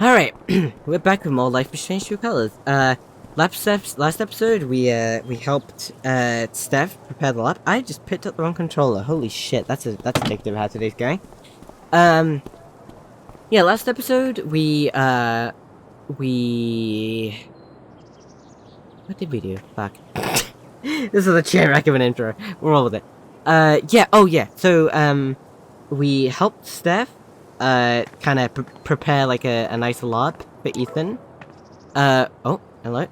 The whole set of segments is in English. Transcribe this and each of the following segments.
Alright, we're back with more Life is Strange True Colors. Last episode, we helped, Steph prepare the lab. I just picked up the wrong controller. Holy shit, that's addictive how today's going. Yeah, last episode, what did we do? Fuck. This is a chain wreck of an intro. We're all with it. Yeah, oh yeah, so, we helped Steph kind of prepare like a nice lab for Ethan. Oh, hello.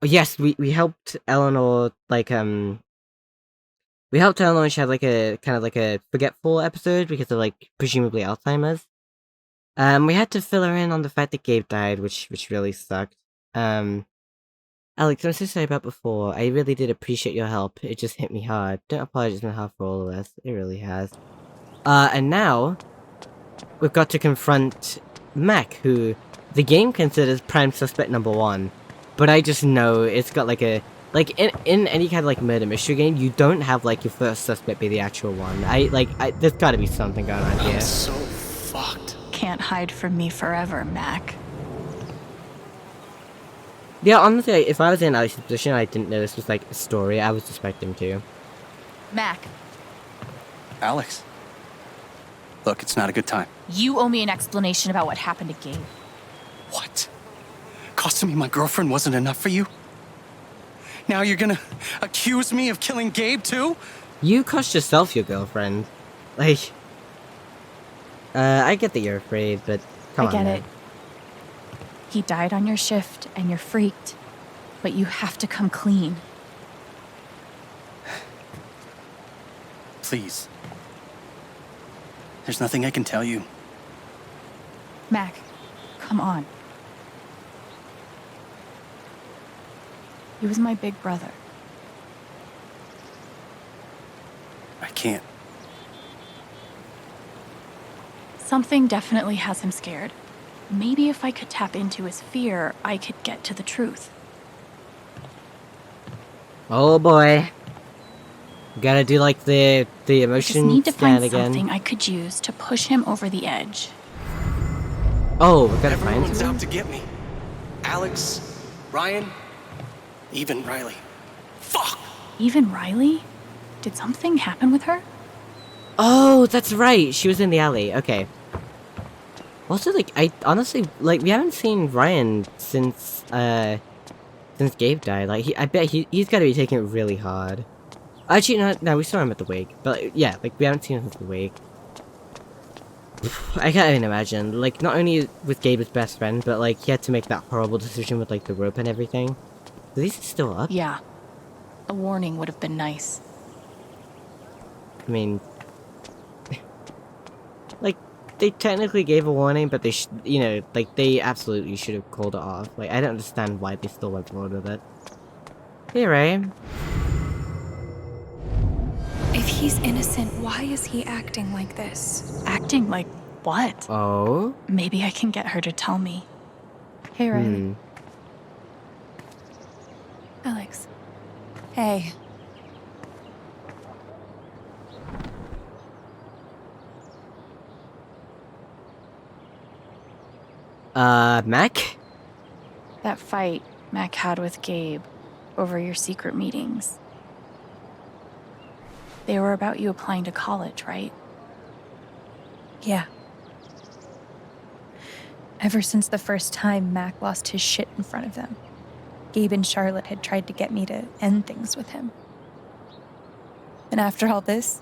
Yes, we helped Eleanor like we helped Eleanor. She had like a kind of like a forgetful episode because of like presumably Alzheimer's. We had to fill her in on the fact that Gabe died, which really sucked. Alex, I'm so sorry about before. I really did appreciate your help. It just hit me hard. Don't apologize on behalf for all of us. It really has. And now we've got to confront Mac, who the game considers prime suspect number 1. But I just know it's got like a... Like, in any kind of like murder mystery game, you don't have like your first suspect be the actual one. There's gotta be something going on here. I'm so fucked. Can't hide from me forever, Mac. Yeah, honestly, if I was in Alex's position, I didn't know this was like a story, I would suspect him too. Mac, Alex. Look, it's not a good time. you owe me an explanation about what happened to Gabe. What? Costing me my girlfriend wasn't enough for you? Now you're gonna accuse me of killing Gabe too? You cost yourself your girlfriend. Like... I get that you're afraid, but come on, I get man. it. He died on your shift, and you're freaked. But you have to come clean. Please. There's nothing I can tell you. Mac, come on. He was my big brother. I can't. Something definitely has him scared. Maybe if I could tap into his fear, I could get to the truth. Oh boy. Gotta do like the I just emotion need to scan find again. something I could use to push him over the edge. Oh, we gotta find Everyone's something? out to get me. Alex, Ryan, even Riley. Fuck! Even Riley? Did something happen with her? Oh, that's right. She was in the alley. Okay. Also, like, I honestly, like, we haven't seen Ryan since Gabe died. Like, I bet he's gotta be taking it really hard. Actually, no, we saw him at the wake. But, yeah, like, we haven't seen him at the wake. I can't even imagine. Like, not only with Gabe his best friend, but, like, he had to make that horrible decision with, like, the rope and everything. Are these still up? Yeah. A warning would have been nice. I mean... like, they technically gave a warning, but they you know, like, they absolutely should have called it off. Like, I don't understand why they still went forward with it. Hey, Ray. If he's innocent, why is he acting like this? Acting like what? Oh? Maybe I can get her to tell me. Hey, Riley. Alex. Hey. Mac? That fight Mac had with Gabe over your secret meetings. They were about you applying to college, right? Yeah. Ever since the first time Mac lost his shit in front of them, Gabe and Charlotte had tried to get me to end things with him. And after all this,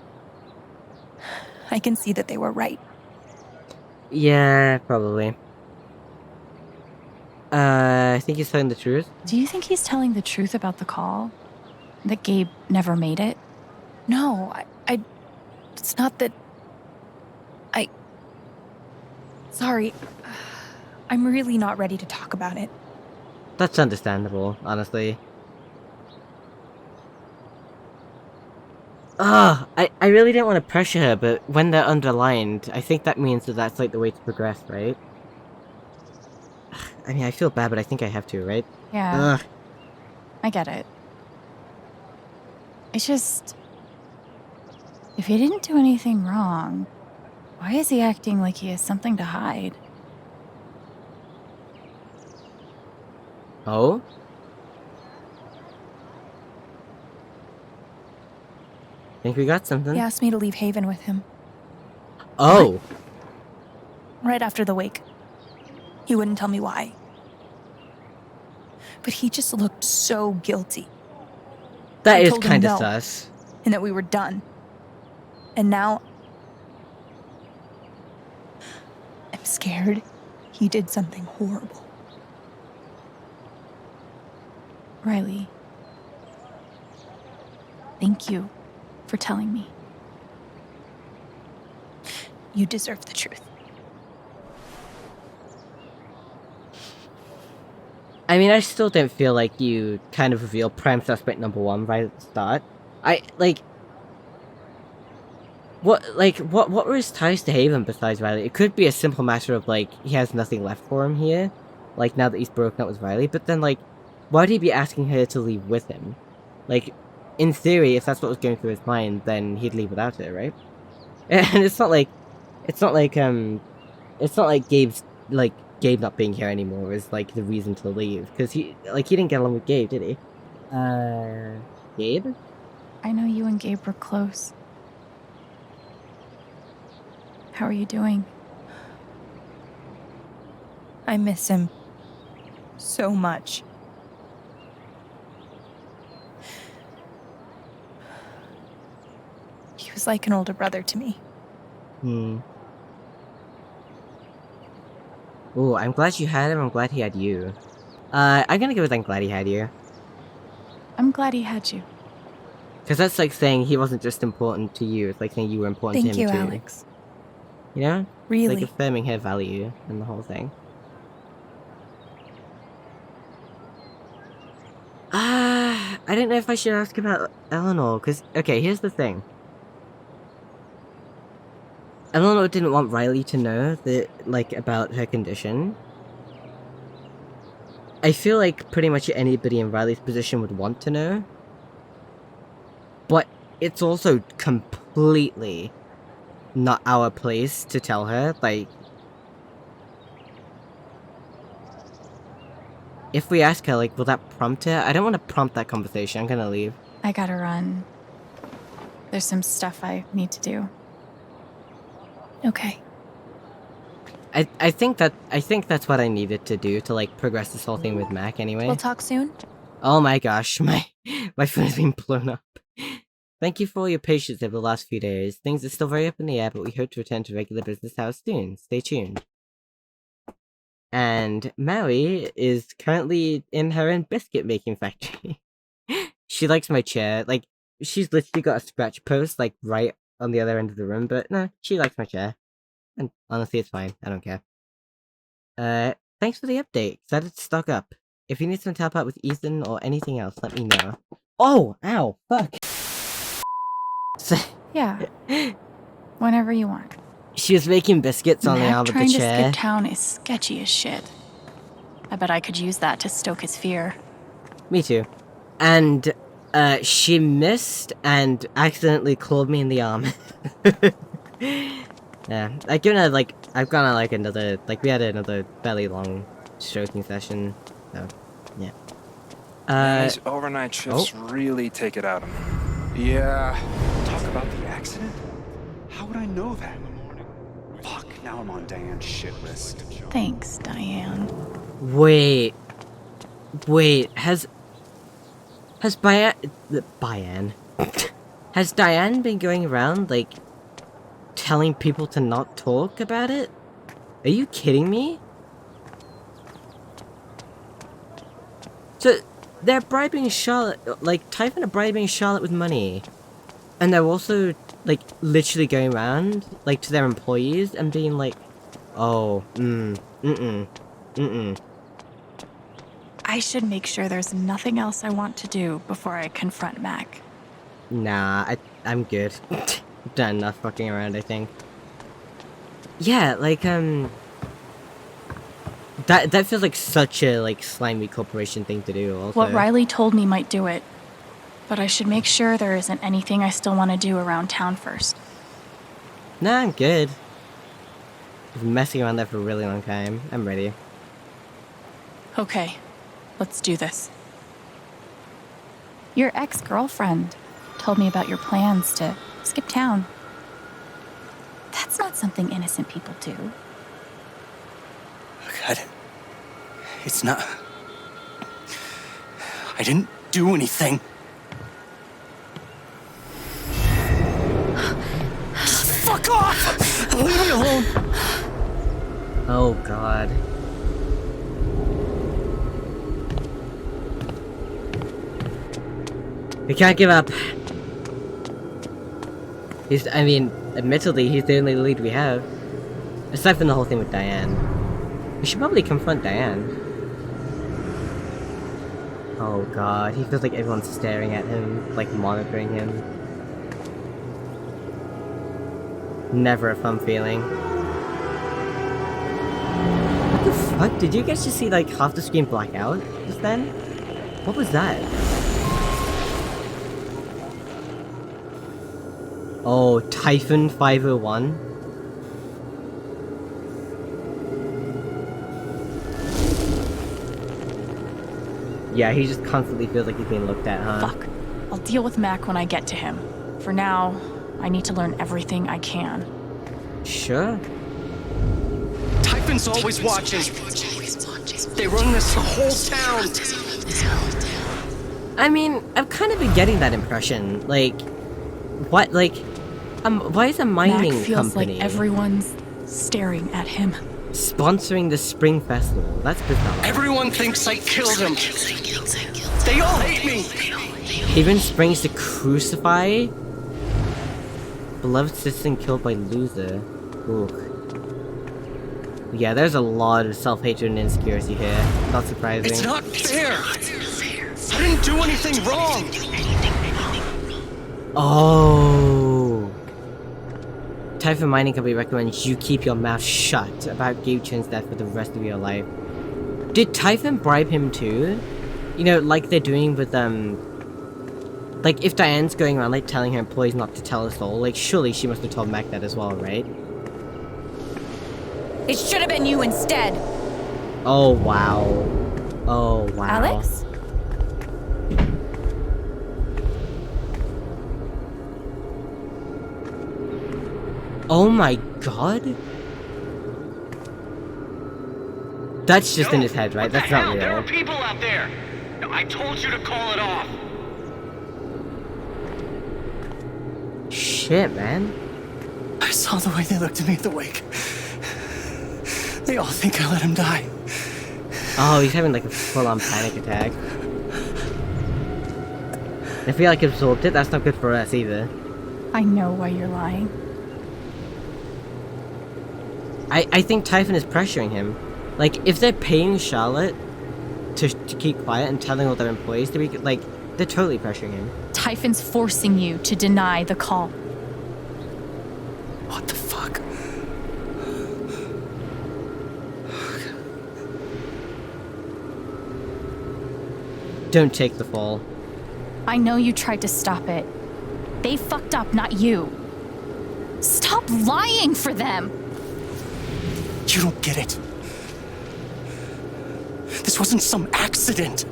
I can see that they were right. Yeah, probably. I think he's telling the truth. Do you think he's telling the truth about the call? That Gabe never made it? No, it's not that... Sorry. I'm really not ready to talk about it. That's understandable, honestly. Ugh, I really don't want to pressure her, but when they're underlined, I think that means that that's like the way to progress, right? I mean, I feel bad, but I think I have to, right? Yeah. Ugh. I get it. It's just... if he didn't do anything wrong, why is he acting like he has something to hide? Oh? Think we got something? He asked me to leave Haven with him Oh! right after the wake. He wouldn't tell me why. But he just looked so guilty. That I is told him kinda no. sus. And that we were done. And now I'm scared he did something horrible. Riley, thank you for telling me. You deserve the truth. I mean, I still don't feel like you kind of revealed prime suspect number 1 right at the start. What were his ties to Haven besides Riley? It could be a simple matter of, like, he has nothing left for him here, like, now that he's broken up with Riley, but then, like, why'd he be asking her to leave with him? Like, in theory, if that's what was going through his mind, then he'd leave without her, right? And it's not like Gabe not being here anymore is, like, the reason to leave, because he didn't get along with Gabe, did he? Gabe? I know you and Gabe were close. How are you doing? I miss him so much. He was like an older brother to me. Ooh, I'm glad you had him, I'm glad he had you. I'm gonna go with I'm glad he had you. I'm glad he had you. Because that's like saying he wasn't just important to you, it's like saying you were important Thank to you, him too. Alex. You know? Really. Like affirming her value and the whole thing. I don't know if I should ask about Eleanor, because, okay, here's the thing. Eleanor didn't want Riley to know that, like, about her condition. I feel like pretty much anybody in Riley's position would want to know. But it's also completely not our place to tell her, like... If we ask her, like, will that prompt her? I don't want to prompt that conversation, I'm gonna leave. I gotta run. There's some stuff I need to do. Okay. I think that's what I needed to do to, like, progress this whole thing with Mac anyway. We'll talk soon. Oh my gosh, my phone has been blown up. Thank you for all your patience over the last few days. Things are still very up in the air, but we hope to return to regular business hours soon. Stay tuned. And Maui is currently in her own biscuit making factory. She likes my chair. Like, she's literally got a scratch post, like, right on the other end of the room, but no, she likes my chair. And honestly, it's fine. I don't care. Thanks for the update. Excited to stock up. If you need some help out with Ethan or anything else, let me know. Oh! Ow! Fuck! Yeah. Whenever you want. She was making biscuits on the Mac arm of the trying to chair. skip town is sketchy as shit. I bet I could use that to stoke his fear. Me too. And, she missed and accidentally clawed me in the arm. Yeah, I've gone on, like, another, like, we had another fairly long stroking session, so, yeah. These overnight shifts really take it out of me. Yeah. Talk about the accident? How would I know that? Fuck, now I'm on Diane's shit list. Thanks, Diane. Wait, has has Diane been going around, like, telling people to not talk about it? Are you kidding me? So, they're bribing Charlotte, like, Typhon are bribing Charlotte with money. And they're also, like, literally going around, like, to their employees and being like, oh, I should make sure there's nothing else I want to do before I confront Mac. Nah, I'm good. I've done enough fucking around, I think. Yeah, like, that feels like such a, like, slimy corporation thing to do, also. What Riley told me might do it, but I should make sure there isn't anything I still want to do around town first. Nah, I'm good. I've been messing around there for a really long time. I'm ready. Okay, Let's do this. Your ex-girlfriend told me about your plans to skip town. That's not something innocent people do. God. It's not... I didn't do anything. Just fuck off! Leave me alone! Oh god. We can't give up. Admittedly, he's the only lead we have. Aside from the whole thing with Diane. We should probably confront Diane. Oh god, he feels like everyone's staring at him, like monitoring him. Never a fun feeling. What the fuck? Did you guys just see like half the screen black out just then? What was that? Oh, Typhon 501? Yeah, he just constantly feels like he's being looked at, huh? Fuck. I'll deal with Mac when I get to him. For now, I need to learn everything I can. Sure. Typhon's always watching. They run this whole town. I mean, I've kind of been getting that impression. Like, what, like, why is a mining Mac feels company like everyone's staring at him. sponsoring the Spring Festival? That's bizarre. Everyone thinks I killed him. They all hate me. Even Springs to crucify? Beloved citizen killed by loser. Ooh. Yeah, there's a lot of self-hatred and insecurity here. Not surprising. It's not fair. I didn't do anything wrong. Oh. Typhon Mining Company recommends you keep your mouth shut about Gabe Chen's death for the rest of your life. Did Typhon bribe him too? You know, like they're doing with, like, if Diane's going around, like, telling her employees not to tell us all, like, surely she must have told Mac that as well, right? It should have been you instead. Oh, wow. Oh, wow. Alex? Oh my god? That's just in his head, right? That's not There are real. people out there. I told you to call it off. Shit, man. I saw the way they looked at me at the wake. They all think I let him die. Oh, he's having like a full-on panic attack. If he like absorbed it, that's not good for us either. I know why you're lying. I think Typhon is pressuring him. Like, if they're paying Charlotte to keep quiet and telling all their employees to be, like, they're totally pressuring him. Typhon's forcing you to deny the call. What the fuck? Don't take the fall. I know you tried to stop it. They fucked up, not you. Stop lying for them! You don't get it. This wasn't some accident.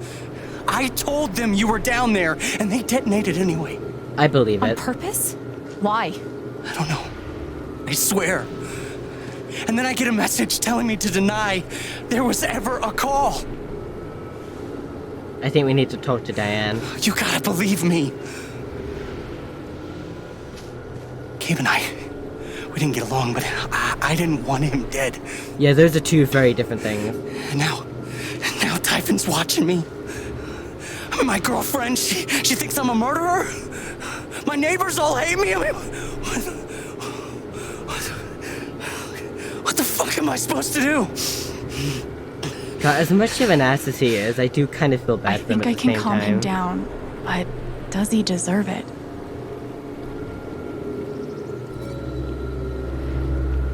I told them you were down there, and they detonated anyway. I believe On it. purpose? Why? I don't know. I swear. And then I get a message telling me to deny there was ever a call. I think we need to talk to Diane. You gotta believe me. Gabe and I, we didn't get along, but I didn't want him dead. Yeah, those are two very different things. And now Typhon's watching me. My girlfriend, she thinks I'm a murderer. My neighbors all hate me. I mean, what the fuck am I supposed to do? God, as much of an ass as he is, I do kind of feel bad I for him think at I the can same calm time. him down, but does he deserve it?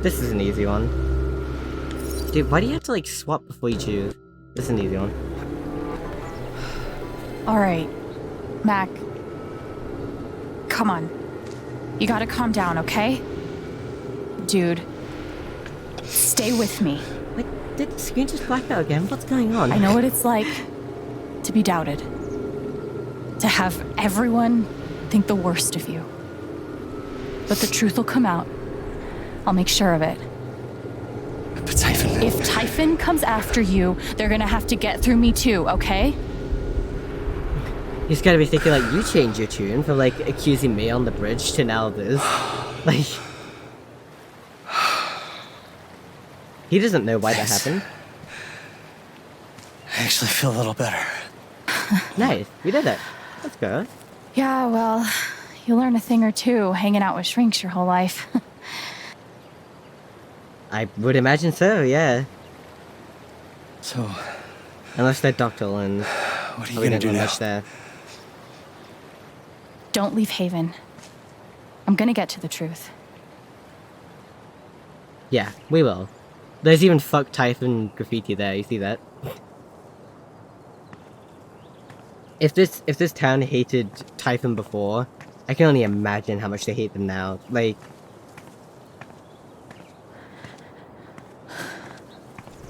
This is an easy one. Dude, why do you have to, like, swap before you choose? This is an easy one. Alright, Mac. Come on. You gotta calm down, okay? Dude. Stay with me. Like, did the screen just black out again? What's going on? I know what it's like. be doubted. To have everyone think the worst of you. But the truth will come out. I'll make sure of it. But Typhon... If Typhon comes after you, they're gonna have to get through me too, okay? He's gotta be thinking, like, you changed your tune from, like, accusing me on the bridge to now this. Like... He doesn't know why that happened. I actually feel a little better. Nice, we did it. Let's go. Yeah, well, you learn a thing or two hanging out with shrinks your whole life. I would imagine so, yeah. So, Unless they're doctoral and... what are you gonna do now? much there. Don't leave Haven. I'm gonna get to the truth. Yeah, we will. There's even fuck Typhon graffiti there, you see that? If this town hated Typhon before, I can only imagine how much they hate them now. Like...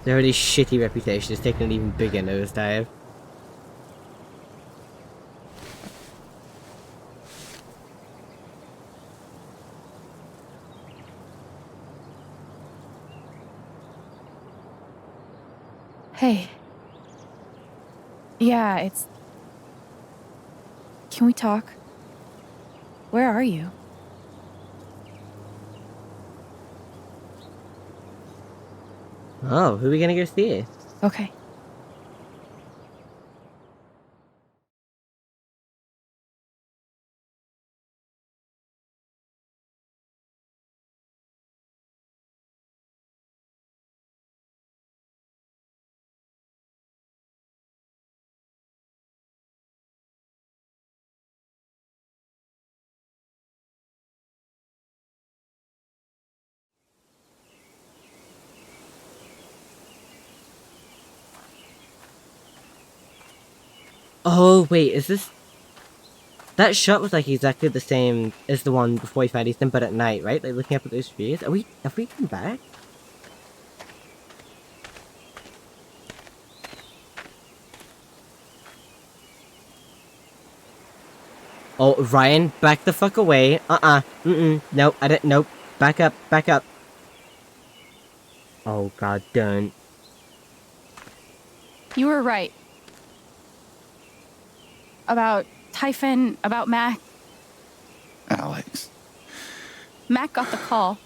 Their already shitty reputation is taking an even bigger nosedive. Hey. Yeah, it's... Can we talk? Where are you? Oh, who are we gonna go see? Okay. Oh, wait, is this... That shot was like exactly the same as the one before we found Ethan, but at night, right? Like looking up at those trees. Have we come back? Oh, Ryan, back the fuck away. Nope, I didn't, nope. Back up, back up. Oh god, don't. You were right. About Typhon, about Mac. Alex. Mac got the call.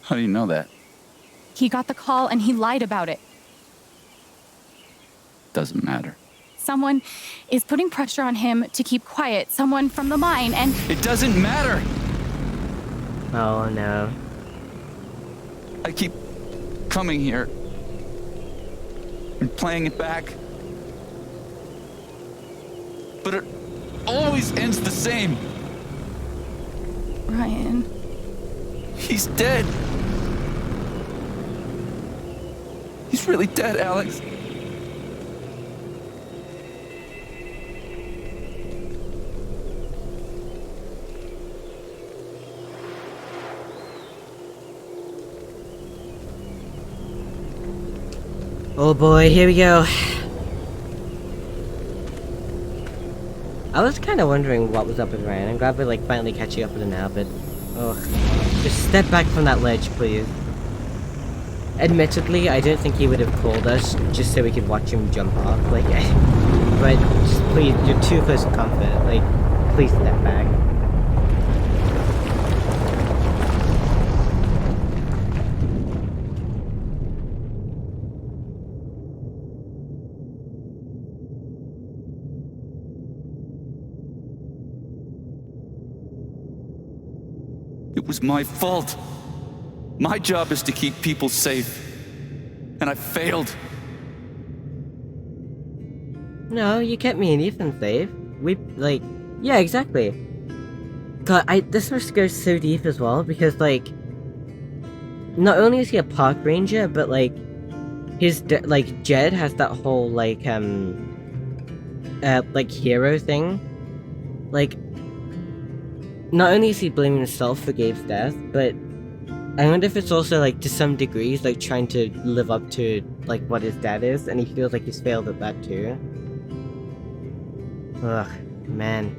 How do you know that? He got the call and he lied about it. Doesn't matter. Someone is putting pressure on him to keep quiet. Someone from the mine, and... It doesn't matter! Oh no. I keep coming here and playing it back. But it always ends the same. Ryan... He's dead. He's really dead, Alex. Oh boy, here we go. I was kind of wondering what was up with Ryan. I'm glad we're like finally catching up with him now, but... Ugh. Just step back from that ledge, please. Admittedly, I don't think he would have called us just so we could watch him jump off. Like, but just please, you're too close to comfort. Like, please step back. It was my fault. My job is to keep people safe. And I failed. No, you kept me and Ethan safe. We, like... Yeah, exactly. God, this risk goes so deep as well, because, like... Not only is he a park ranger, but, like... like, Jed has that whole, like, hero thing. Like... Not only is he blaming himself for Gabe's death, but I wonder if it's also, like, to some degrees, like, trying to live up to, like, what his dad is, and he feels like he's failed at that, too. Ugh, man.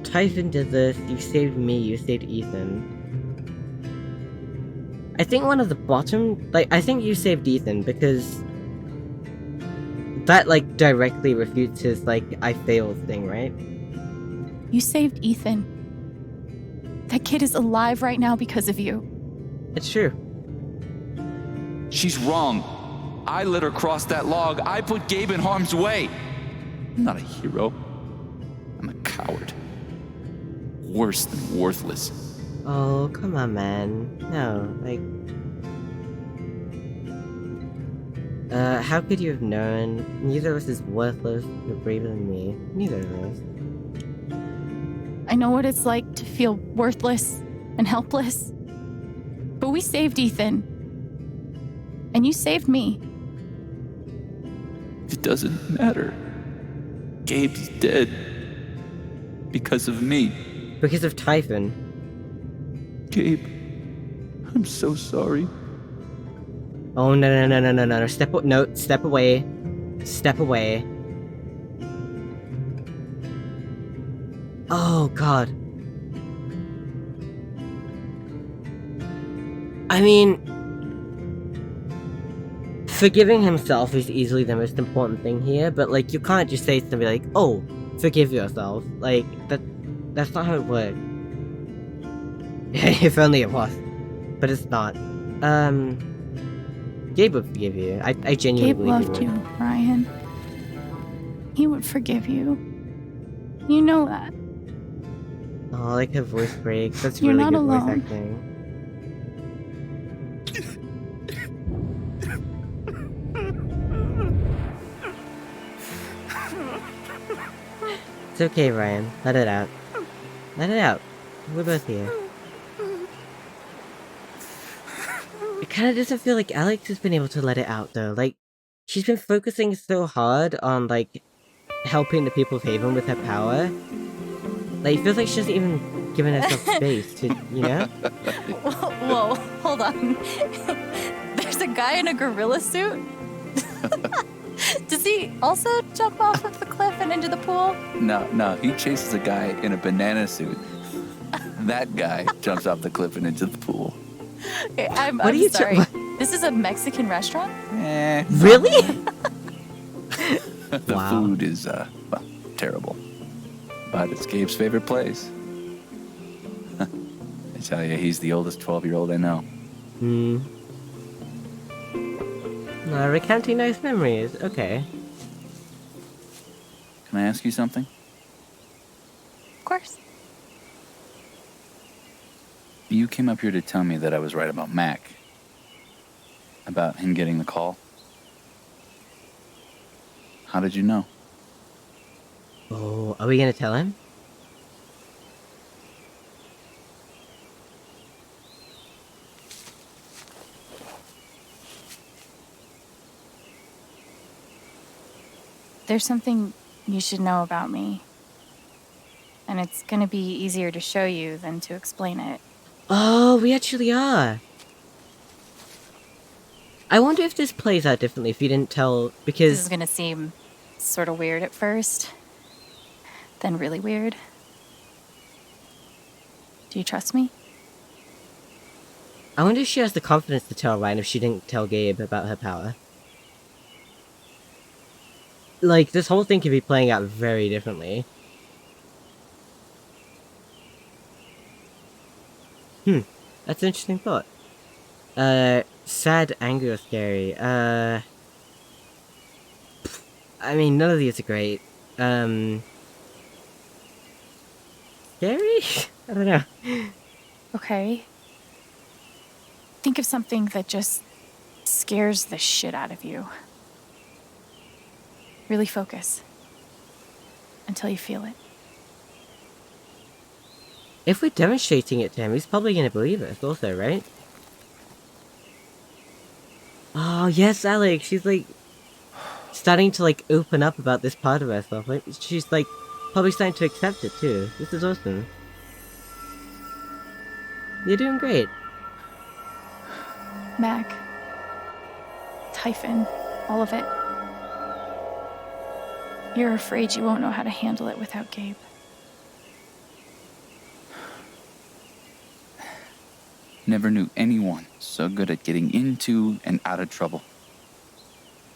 Typhon did this, you saved me, you saved Ethan. I think one of the bottom, like, I think you saved Ethan, because that, like, directly refutes his, like, I failed thing, right? You saved Ethan. That kid is alive right now because of you. It's true. She's wrong. I let her cross that log. I put Gabe in harm's way. I'm not a hero. I'm a coward. Worse than worthless. Oh, come on, man. No, like... how could you have known? Neither of us is worthless or braver than me. Neither of us. I know what it's like to feel worthless and helpless. But we saved Ethan. And you saved me. It doesn't matter. Gabe's dead. Because of me. Because of Typhon. Gabe, I'm so sorry. Oh, no. Step away. Step away. Oh, God. I mean... forgiving himself is easily the most important thing here, but, like, you can't just say to somebody like, oh, forgive yourself. Like, that's not how it works. If only it was. But it's not. Gabe would forgive you. I genuinely Gabe believe loved he you, would. Ryan. He would forgive you. You know that. Oh, like her voice breaks. That's You're really not good voice alone. acting. It's okay, Ryan. Let it out. Let it out. We're both here. It kinda doesn't feel like Alex has been able to let it out, though. Like, she's been focusing so hard on, like, helping the people of Haven with her power. Like, it feels like she hasn't even given herself space to, you know? Whoa, hold on. There's a guy in a gorilla suit? Does he also jump off of the cliff and into the pool? No, he chases a guy in a banana suit. That guy jumps off the cliff and into the pool. Okay, I'm What are you sorry. what? This is a Mexican restaurant? Really? The Wow. food is, well, terrible. But it's Gabe's favorite place. I tell you, he's the oldest 12-year-old I know. Recounting nice memories. Okay. Can I ask you something? Of course. You came up here to tell me that I was right about Mac. About him getting the call. How did you know? Oh, are we gonna tell him? There's something you should know about me. And it's gonna be easier to show you than to explain it. Oh, we actually are. I wonder if this plays out differently if you didn't tell, This is because... gonna seem sort of weird at first, then really weird. Do you trust me? I wonder if she has the confidence to tell Ryan if she didn't tell Gabe about her power. Like, this whole thing could be playing out very differently. That's an interesting thought. Sad, angry, or scary? I mean, none of these are great. Scary? I don't know. Okay. Think of something that just scares the shit out of you. Really focus. Until you feel it. If we're demonstrating it to him, he's probably gonna believe us also, right? Oh, yes, Alex, she's like... starting to, like, open up about this part of herself. Like, she's, like, probably starting to accept it, too. This is awesome. You're doing great. Mac, Typhon, all of it. You're afraid you won't know how to handle it without Gabe. Never knew anyone so good at getting into and out of trouble.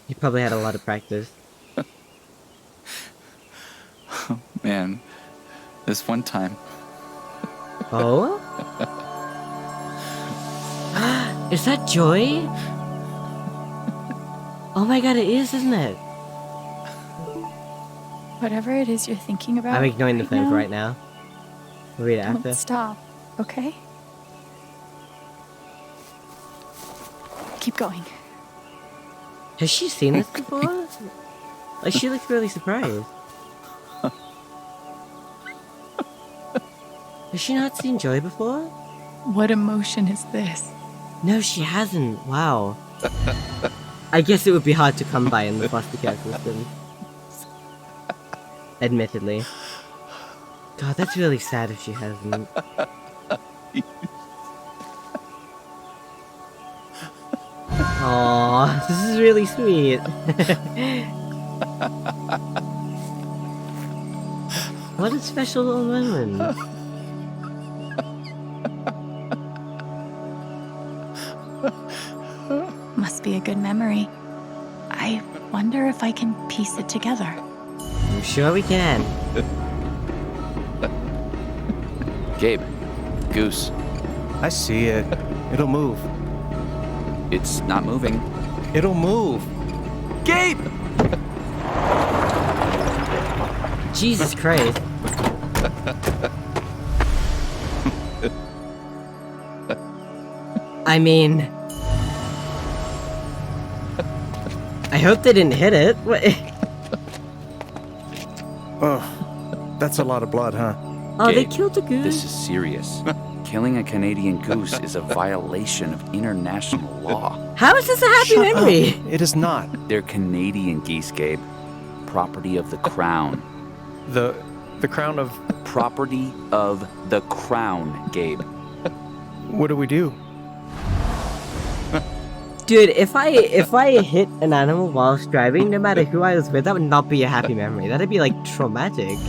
You probably had a lot of practice. Man, this one time, Oh? Is that Joy? Oh my god, it is, isn't it? Whatever it is you're thinking about, I'm ignoring the right phone now, right now. We'll read it don't after. stop, okay? Keep going. Has she seen this before? Like, she looks really surprised. Has she not seen Joy before? What emotion is this? No, she hasn't. Wow. I guess it would be hard to come by in the foster care system. Admittedly. God, that's really sad if she hasn't. Aww, this is really sweet. What a special little moment. Must be a good memory. I wonder if I can piece it together. I'm sure we can. Gabe, Goose, I see it. It'll move. it's not moving. It'll move. Gabe! Jesus Christ. I mean... I hope they didn't hit it. What? Oh, that's a lot of blood, huh? Oh, they Gabe, killed the goose? This is serious. Killing a Canadian goose is a violation of international law. How is this a happy Shut memory? up. It is not. They're Canadian geese, Gabe. Property of the crown. The crown of... Property of the crown, Gabe. What do we do? Dude, if I hit an animal whilst driving, no matter who I was with, that would not be a happy memory. That'd be like traumatic.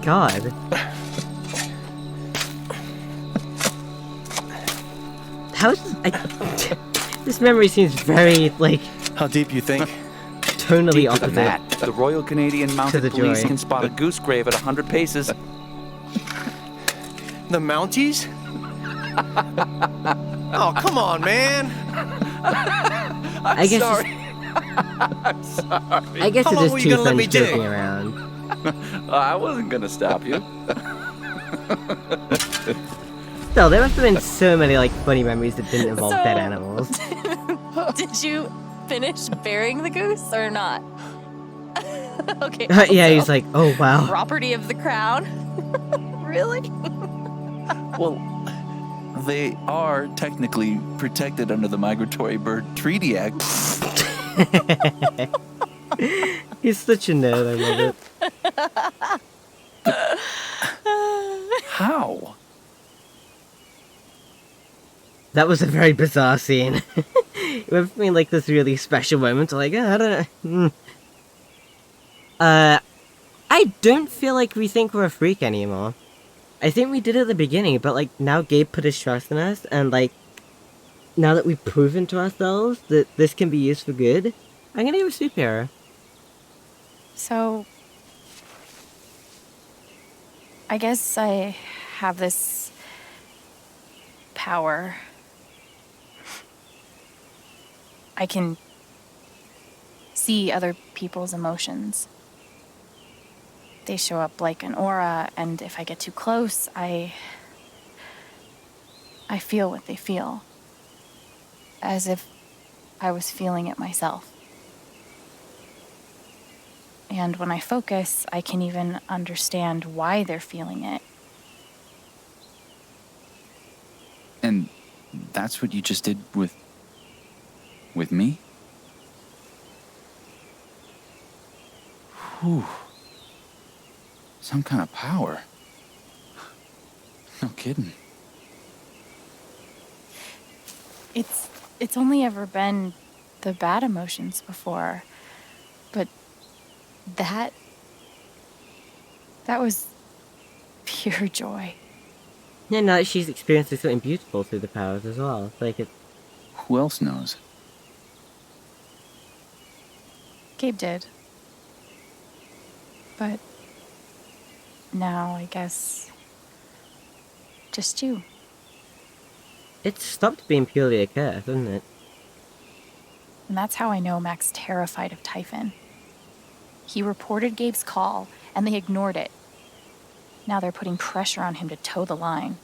God. How is this? This memory seems very like How deep you think? tonally Deeper opposite. than that, the Royal Canadian Mounted the Police joy. can spot a goose grave at 100 paces. The Mounties? Oh, come on, man. I guess sorry. I'm sorry. I guess How it's long just were you two gonna let me friends dig? joking around. I wasn't gonna stop you. Still, there must have been so many like funny memories that didn't involve dead So- animals. Did you finish burying the goose or not? Okay. Yeah, also, he's like, oh wow. property of the crown. Really? Well, they are technically protected under the Migratory Bird Treaty Act. He's such a nerd, I love it. How? That was a very bizarre scene. It went from being like this really special moment to like, I don't know. I don't feel like we think we're a freak anymore. I think we did at the beginning, but like now Gabe put his trust in us, and like now that we've proven to ourselves that this can be used for good, I'm gonna go with superhero. So, I guess I have this power. I can see other people's emotions. They show up like an aura, and if I get too close, I feel what they feel. As if I was feeling it myself. And when I focus, I can even understand why they're feeling it. And that's what you just did with me? Whew. Some kind of power. No kidding. It's only ever been the bad emotions before. But that was pure joy. Yeah, now that she's experiencing something beautiful through the powers as well. It's like, Who else knows? Gabe did. But now I guess just you. it's stopped being purely a curse, isn't it? And that's how I know Mac's terrified of Typhon. He reported Gabe's call, and they ignored it. Now they're putting pressure on him to toe the line.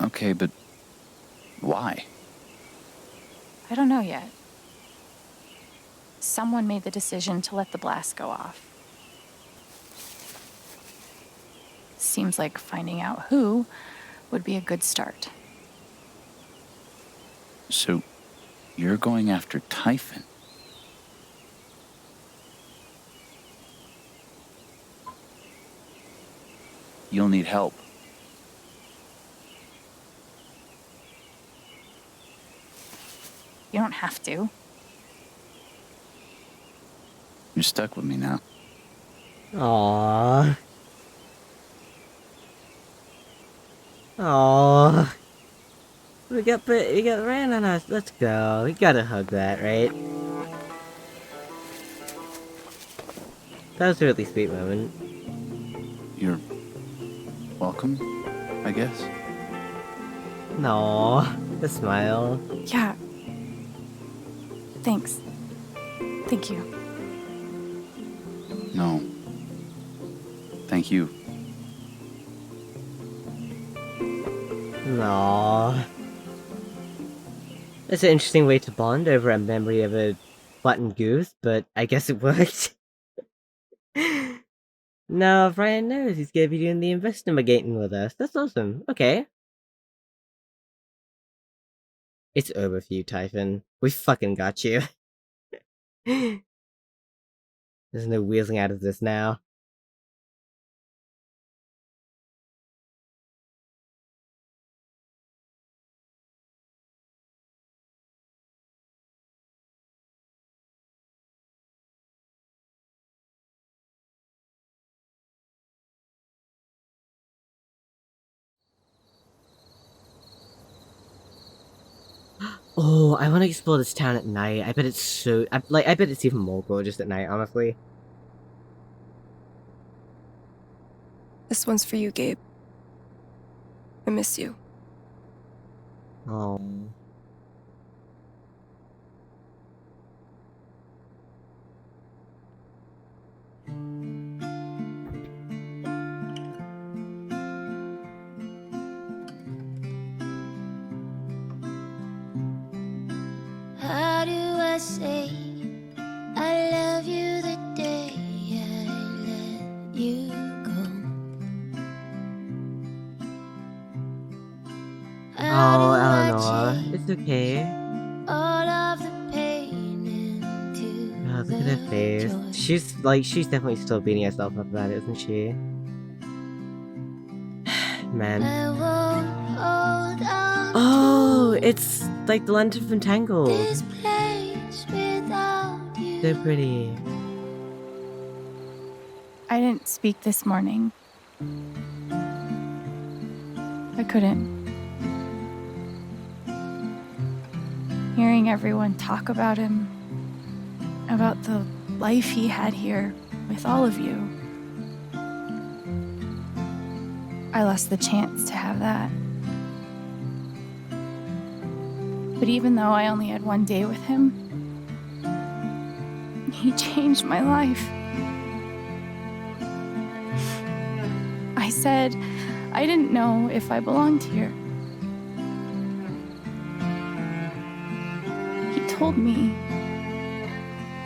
Okay, but why? I don't know yet. Someone made the decision to let the blast go off. Seems like finding out who would be a good start. So, you're going after Typhon? You'll need help. You don't have to. You're stuck with me now. Aww. Aww. We got rain on us. Let's go. We gotta hug that, right? That was a really sweet moment. You're welcome, I guess. No, the smile. Yeah. Thanks. Thank you. No. Thank you. No. That's an interesting way to bond over a memory of a button goose, but I guess it worked. Now Brian knows he's gonna be doing the investigating with us. That's awesome. Okay. It's over for you, Typhon. We fucking got you. There's no wheezing out of this now. Oh, I want to explore this town at night. I bet it's so... I bet it's even more gorgeous at night, honestly. This one's for you, Gabe. I miss you. Oh. How do I say I love you the day I let you go? Oh, Eleanor. It's okay. All of the pain into Oh, look at her face. She's definitely still beating herself up about it, isn't she? Man. I won't hold on Oh, it's like the lantern from Tangled. this place without you. So pretty. I didn't speak this morning. I couldn't. Hearing everyone talk about him, about the life he had here with all of you, I lost the chance to have that. But even though I only had one day with him, he changed my life. I said I didn't know if I belonged here. He told me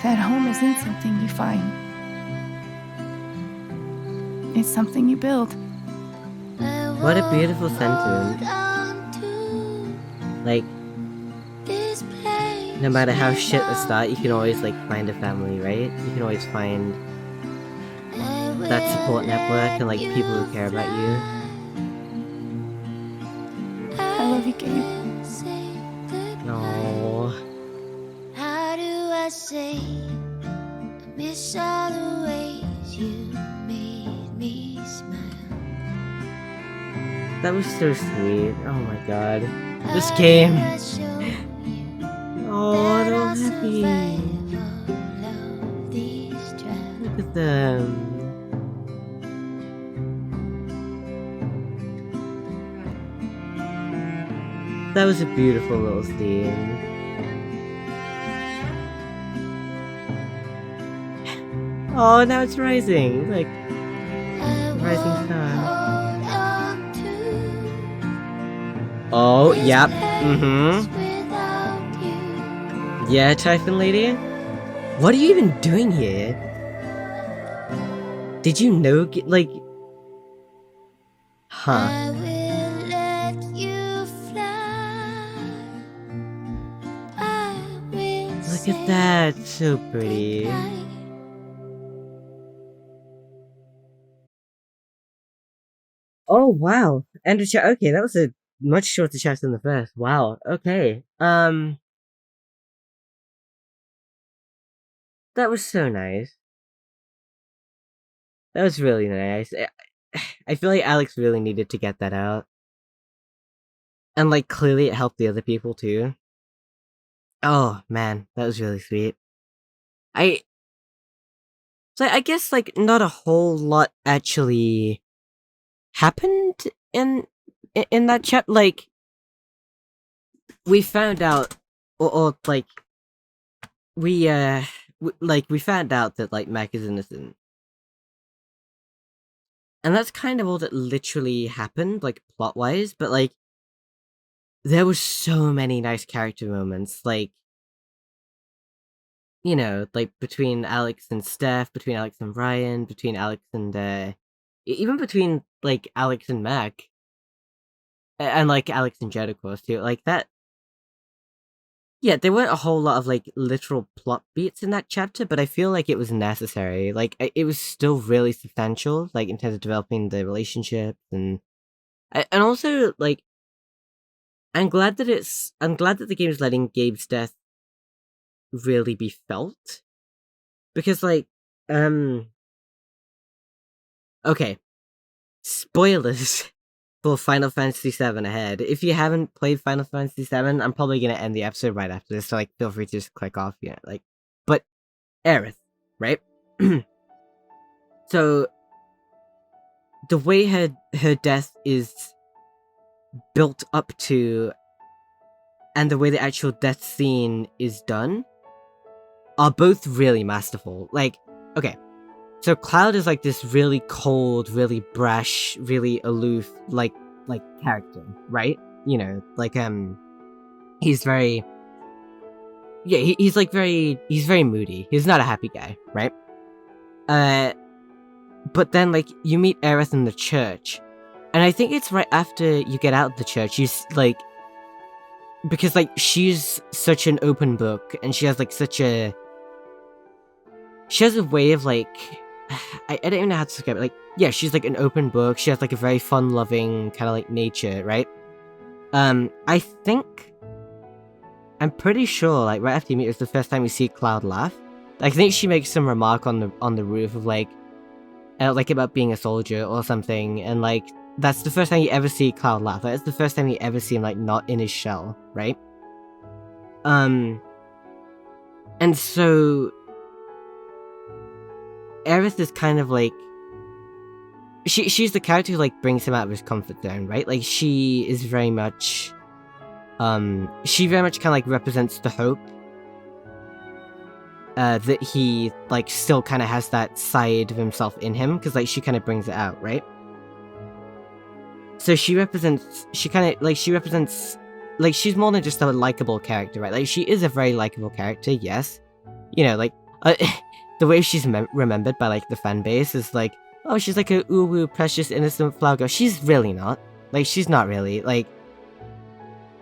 that home isn't something you find. It's something you build. What a beautiful sentiment. Like, no matter how shit the start, you can always, like, find a family, right? You can always find that support network and, like, people who care about you. I love you, Gabe. Oh. How do I say I miss all the ways you made me smile? That was so sweet. Oh my god. This How game. do I show you Oh, that they're I'll happy. survive all of these trials? Look at them. That was a beautiful little scene. Oh, now it's rising. Like, rising star. Hold on to Oh, this yep. place without you. Yeah, Typhon Lady? What are you even doing here? Did you know, like... Huh. I will let you fly. I will Look at that. So pretty. goodnight. Oh, wow. End of chat. Okay, that was a much shorter chat than the first. Wow. Okay. That was so nice. That was really nice. I feel like Alex really needed to get that out. And, like, clearly it helped the other people, too. Oh, man. That was really sweet. So I guess, like, not a whole lot actually happened in that chat. Like, we found out, or like, we found out that, like, Mac is innocent. And that's kind of all that literally happened, like, plot-wise, but, like, there were so many nice character moments, like, you know, like, between Alex and Steph, between Alex and Ryan, between Alex and, even between, like, Alex and Mac, and, like, Alex and Jed, of course, too, like, that. Yeah, there weren't a whole lot of, like, literal plot beats in that chapter, but I feel like it was necessary. Like, it was still really substantial, like, in terms of developing the relationship, and also, like, I'm glad that the game is letting Gabe's death really be felt. Because, like, okay. Spoilers for Final Fantasy VII ahead. If you haven't played Final Fantasy VII, I'm probably gonna end the episode right after this, so, like, feel free to just click off, you know, like, but, Aerith, right? So, the way her death is built up to, and the way the actual death scene is done, are both really masterful. Like, okay, so Cloud is like this really cold, really brash, really aloof, like character, right? You know, like, he's very, yeah, he's very moody. He's not a happy guy, right? But then, like, you meet Aerith in the church, and I think it's right after you get out of the church, like, because, like, she's such an open book, and she has, like, she has a way of, like, I don't even know how to describe it, like, yeah, she's, like, an open book, she has, like, a very fun-loving kind of, like, nature, right? I think, I'm pretty sure, like, right after you meet her, it's the first time you see Cloud laugh. I think she makes some remark on the roof of, like, about being a soldier or something, and, like, that's the first time you ever see Cloud laugh. That's the first time you ever see him, like, not in his shell, right? And so, Aerith is kind of, like, she's the character who, like, brings him out of his comfort zone, right? Like, she is very much, she very much kind of, like, represents the hope that he, like, still kind of has that side of himself in him, because, like, she kind of brings it out, right? So she represents, like, she's more than just a likable character, right? Like, she is a very likable character, yes. You know, like, the way she's remembered by, like, the fan base is, like, oh, she's like a ooh-woo, precious, innocent flower girl. She's really not. Like, she's not really. Like,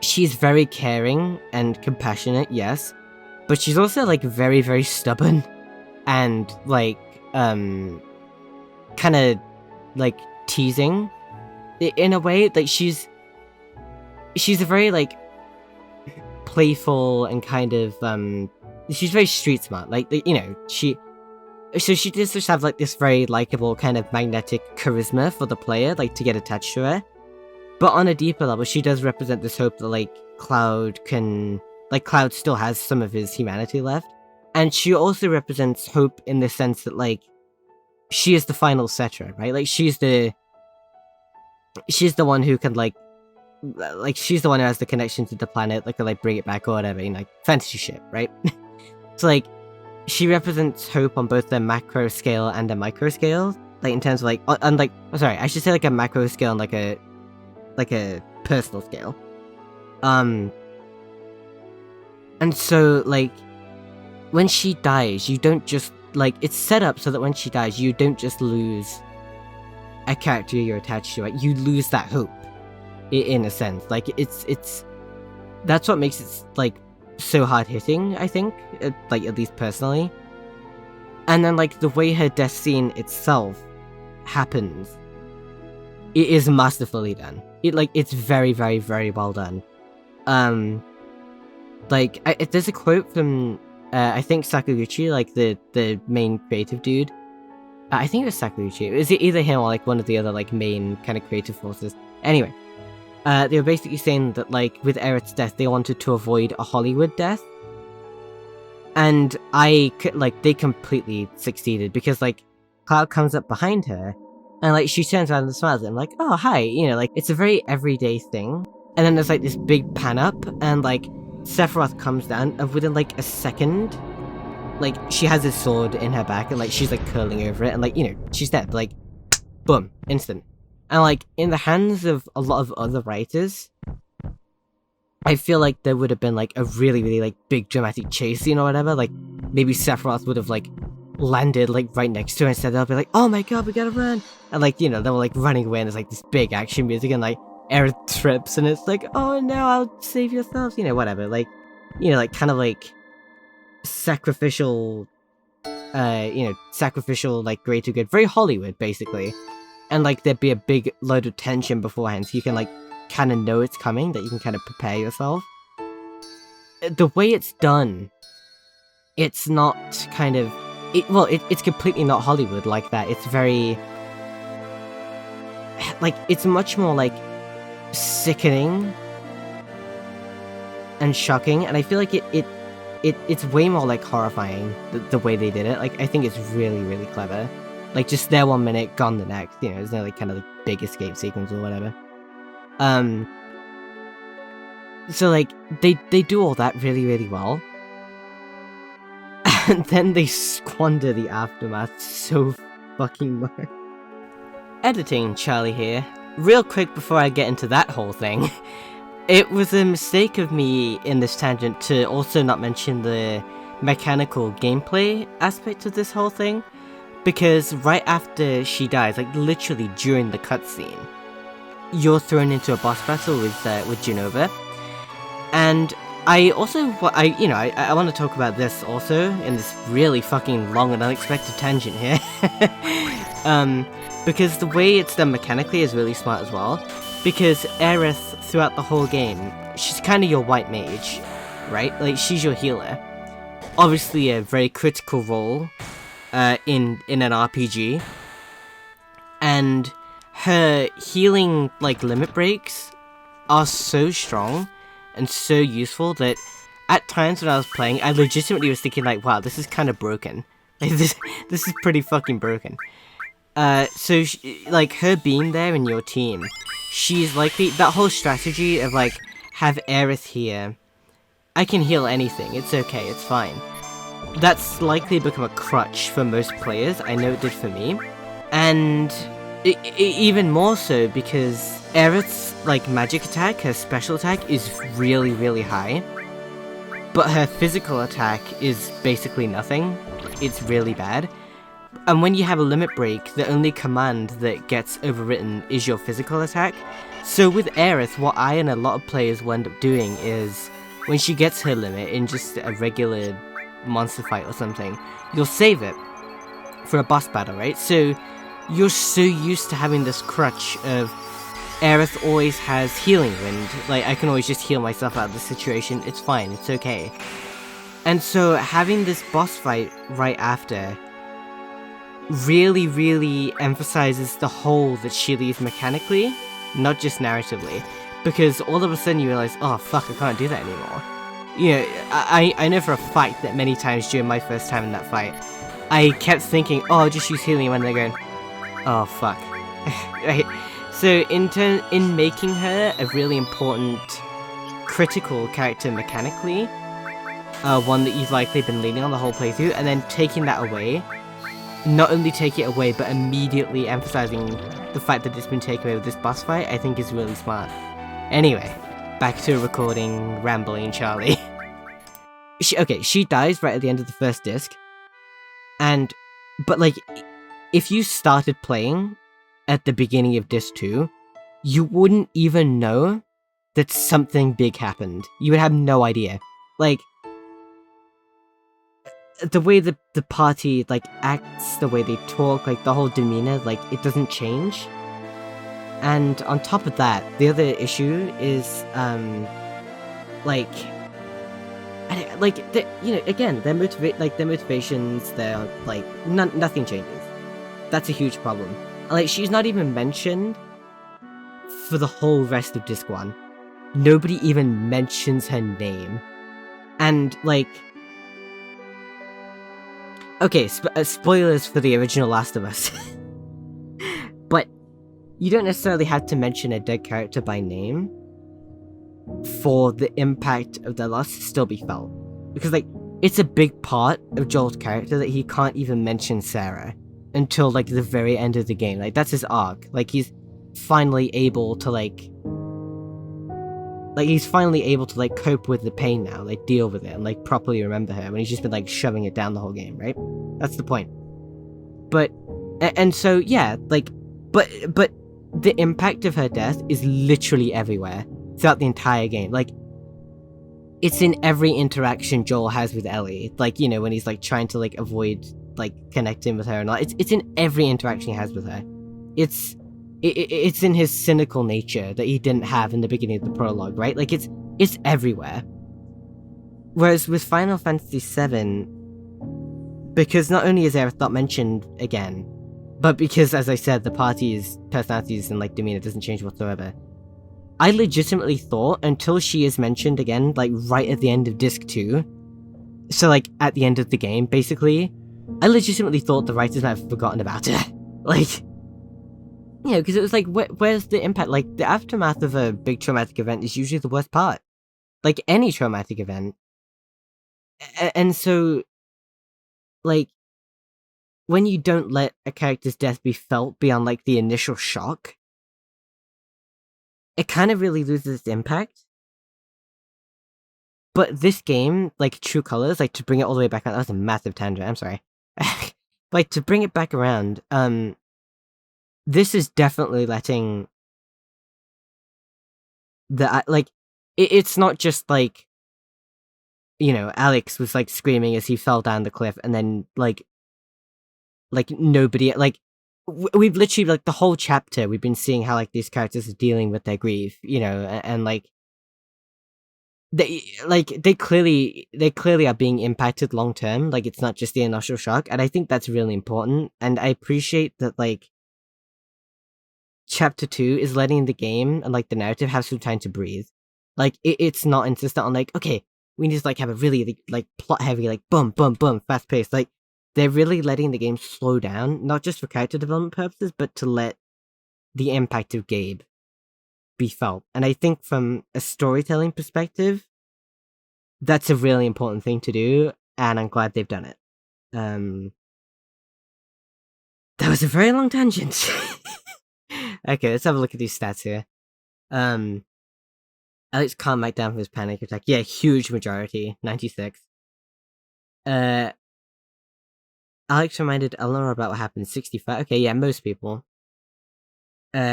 she's very caring and compassionate, yes. But she's also, like, very, very stubborn. And, like, kind of, like, teasing. In a way, like, she's a very, like, playful and kind of, she's very street smart. Like, you know, she does just have, like, this very likable kind of magnetic charisma for the player, like, to get attached to her. But on a deeper level, she does represent this hope that, like, Cloud still has some of his humanity left. And she also represents hope in the sense that, like, she is the final Cetra, right? Like, she's the one who can, like, she's the one who has the connection to the planet, like, bring it back or whatever, you know, like, fantasy shit, right? So, like, she represents hope on both the macro scale and the micro scale, like, in terms of, like, I should say, like, a macro scale and, like a personal scale. And so, like, when she dies, you don't just, like, it's set up so that when she dies, you don't just lose a character you're attached to, right? You lose that hope, in a sense. Like, it's that's what makes it, like, so hard-hitting, I think, like, at least personally. And then, like, the way her death scene itself happens, it is masterfully done. It's very, very, very well done. There's a quote from, I think Sakaguchi, like, the main creative dude. I think it was Sakaguchi. It was either him or, like, one of the other, like, main kind of creative forces. Anyway, they were basically saying that, like, with Aerith's death, they wanted to avoid a Hollywood death. And they completely succeeded, because, like, Cloud comes up behind her, and, like, she turns around and smiles at him, like, oh, hi, you know, like, it's a very everyday thing. And then there's, like, this big pan up, and, like, Sephiroth comes down, and within, like, a second, like, she has his sword in her back, and, like, she's, like, curling over it, and, like, you know, she's dead, but, like, boom, instant. And, like, in the hands of a lot of other writers, I feel like there would have been, like, a really, really, like, big dramatic chase scene or whatever, like, maybe Sephiroth would have, like, landed, like, right next to her, instead they'll be like, oh my god, we gotta run! And, like, you know, they were, like, running away, and there's, like, this big action music, and, like, Aerith trips, and it's like, oh no, I'll save yourself, you know, whatever, like, you know, like, kind of, like, sacrificial, like, greater good, very Hollywood, basically. And, like, there'd be a big load of tension beforehand, so you can, like, kind of know it's coming, that you can kind of prepare yourself. The way it's done, it's not kind of, it's completely not Hollywood like that. It's very, like, it's much more, like, sickening and shocking, and I feel like it's way more, like, horrifying, the way they did it. Like, I think it's really, really clever. Like, just there 1 minute, gone the next, you know, there's no, like, kind of, like, big escape sequence or whatever. So, like, they do all that really, really well. And then they squander the aftermath so fucking much. Editing, Charlie here. Real quick before I get into that whole thing. It was a mistake of me in this tangent to also not mention the mechanical gameplay aspect of this whole thing. Because right after she dies, like literally during the cutscene, you're thrown into a boss battle with Genova. And I also, I want to talk about this also in this really fucking long and unexpected tangent here. Because the way it's done mechanically is really smart as well. Because Aerith, throughout the whole game, she's kind of your white mage, right? Like, she's your healer. Obviously a very critical role in an RPG. And her healing, like, limit breaks are so strong and so useful that at times when I was playing, I legitimately was thinking, like, wow, this is kind of broken. Like, this is pretty fucking broken. So, like, her being there in your team, she's likely, that whole strategy of, like, have Aerith here, I can heal anything, it's okay, it's fine. That's likely become a crutch for most players, I know it did for me. And even more so because Aerith's, like, magic attack, her special attack, is really, really high. But her physical attack is basically nothing. It's really bad. And when you have a limit break, the only command that gets overwritten is your physical attack. So with Aerith, what I and a lot of players will end up doing is, when she gets her limit in just a regular monster fight or something, you'll save it for a boss battle, right? So you're so used to having this crutch of Aerith always has healing wind. Like, I can always just heal myself out of the situation. It's fine. It's okay. And so having this boss fight right after really, really emphasizes the hole that she leaves mechanically, not just narratively. Because all of a sudden you realize, oh fuck, I can't do that anymore. You know, I know for a fact that many times during my first time in that fight, I kept thinking, oh, I'll just use healing, when they're going, oh fuck. Right? So in making her a really important, critical character mechanically, one that you've likely been leaning on the whole playthrough, and then taking that away, not only take it away, but immediately emphasizing the fact that it's been taken away with this boss fight, I think is really smart. Anyway, back to recording rambling Charlie. She dies right at the end of the first disc, but like, if you started playing at the beginning of disc 2, you wouldn't even know that something big happened. You would have no idea. Like, the way the party, like, acts, the way they talk, like, the whole demeanor, like, it doesn't change. And on top of that, the other issue is, again, their motivations, nothing changes. That's a huge problem. Like, she's not even mentioned for the whole rest of Disc 1. Nobody even mentions her name. And, like... Okay, spoilers for the original Last of Us. But you don't necessarily have to mention a dead character by name for the impact of their loss to still be felt. Because, like, it's a big part of Joel's character that he can't even mention Sarah until, like, the very end of the game. Like, that's his arc. Like, he's finally able to, cope with the pain now, like, deal with it, and, like, properly remember her, when he's just been, like, shoving it down the whole game, right? That's the point. But, and so, yeah, like, but the impact of her death is literally everywhere, throughout the entire game. Like, it's in every interaction Joel has with Ellie, like, you know, when he's, like, trying to, like, avoid, like, connecting with her and all. It's in every interaction he has with her. It's in his cynical nature that he didn't have in the beginning of the prologue, right? Like, it's everywhere. Whereas with Final Fantasy VII, because not only is Aerith not mentioned again, but because, as I said, the party's personalities and, like, demeanor doesn't change whatsoever, I legitimately thought, until she is mentioned again, like, right at the end of Disc 2, so, like, at the end of the game, basically, I legitimately thought the writers might have forgotten about her. Like... You know, because it was like, where's the impact? Like, the aftermath of a big traumatic event is usually the worst part. Like, any traumatic event. And so, like, when you don't let a character's death be felt beyond, like, the initial shock, it kind of really loses its impact. But this game, like, True Colors, like, to bring it all the way back around, that was a massive tangent, I'm sorry. Like, to bring it back around, this is definitely letting it's not just like, you know, Alex was like screaming as he fell down the cliff, and then like nobody, like, we've literally, like, the whole chapter we've been seeing how, like, these characters are dealing with their grief, you know, and like they clearly are being impacted long term. Like, it's not just the initial shock, and I think that's really important. And I appreciate that, like, Chapter 2 is letting the game and, like, the narrative have some time to breathe. Like, it's not insistent on, like, okay, we need to, like, have a really, like, plot-heavy, like, boom, boom, boom, fast-paced. Like, they're really letting the game slow down, not just for character development purposes, but to let the impact of Gabe be felt. And I think from a storytelling perspective, that's a really important thing to do, and I'm glad they've done it. That was a very long tangent. Okay, let's have a look at these stats here. Alex calmed Mac down from his panic attack. Yeah, huge majority, 96. Alex reminded Eleanor about what happened, 65. Okay, yeah, most people.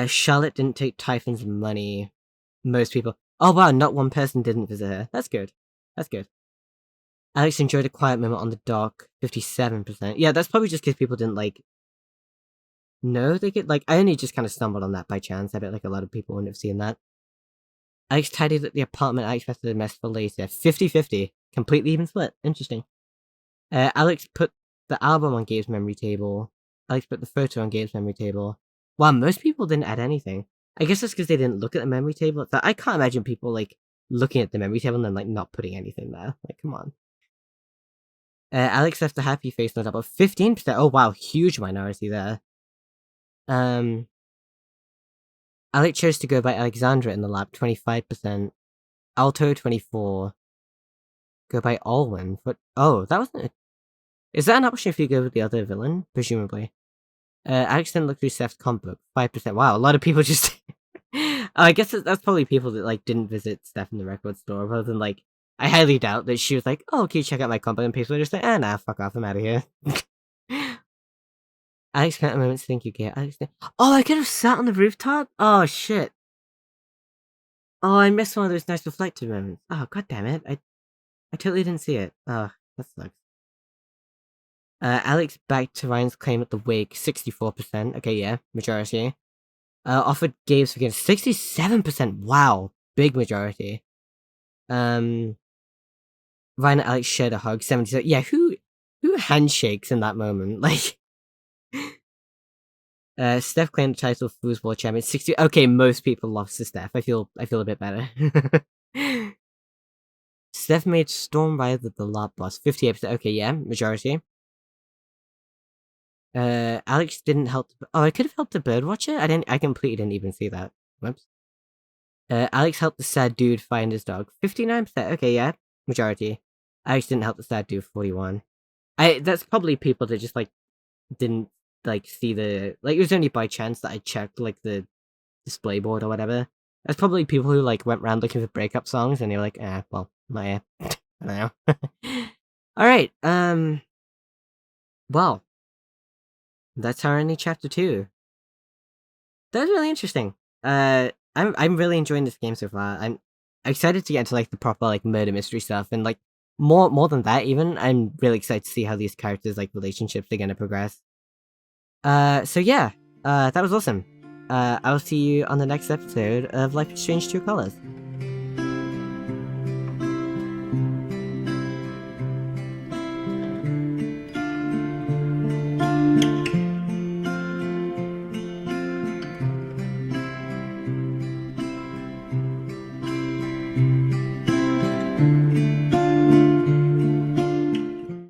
Charlotte didn't take Typhon's money. Most people. Oh wow, not one person didn't visit her. That's good. That's good. Alex enjoyed a quiet moment on the dock, 57%. Yeah, that's probably just because people didn't, like, No, they get, like, I only just kind of stumbled on that by chance. I bet, like, a lot of people wouldn't have seen that. Alex tidied up the apartment. Alex rested a mess for later. 50-50. Completely even split. Interesting. Alex put the album on Gabe's memory table. Alex put the photo on Gabe's memory table. Wow, most people didn't add anything. I guess that's because they didn't look at the memory table. I can't imagine people, like, looking at the memory table and then, like, not putting anything there. Like, come on. Alex left a happy face note about 15%. Oh, wow, huge minority there. Alex chose to go by Alexandra in the lab, 25%. Alto, 24. Go by Alwyn. But, oh, that wasn't it. Is that an option if you go with the other villain? Presumably. Alex didn't look through Steph's comic book, 5%. Wow, a lot of people just... I guess that's probably people that, like, didn't visit Steph in the record store, rather than, like, I highly doubt that she was like, oh, okay, check out my comic book, and people are just like, nah, fuck off, I'm out of here. Alex spent a moment to think you get Alex. Oh, I could have sat on the rooftop? Oh, shit. Oh, I missed one of those nice reflective moments. Oh, god damn it. I totally didn't see it. Oh, that sucks. Alex backed to Ryan's claim at the wake, 64%. Okay, yeah, majority. Offered Gabe's forgiveness, 67%. Wow, big majority. Ryan and Alex shared a hug, 70%. Yeah, who handshakes in that moment? Like, Steph claimed the title of foosball champion, 60. Okay, most people lost to Steph. I feel a bit better. Steph made Storm Rider the lab boss, 58%. Okay, yeah, majority. Alex didn't help. Oh, I could have helped the birdwatcher. I completely didn't even see that. Whoops. Alex helped the sad dude find his dog. 59%. Okay, yeah, majority. Alex didn't help the sad dude. 41. That's probably people that just like didn't like see the like. It was only by chance that I checked like the display board or whatever. That's probably people who like went around looking for breakup songs and they were like, well, my I don't know. All right. Well. That's our ending chapter 2. That was really interesting. I'm really enjoying this game so far. I'm excited to get into like the proper like murder mystery stuff, and like more than that even, I'm really excited to see how these characters like relationships are gonna progress. So yeah, that was awesome. I'll see you on the next episode of Life is Strange True Colors.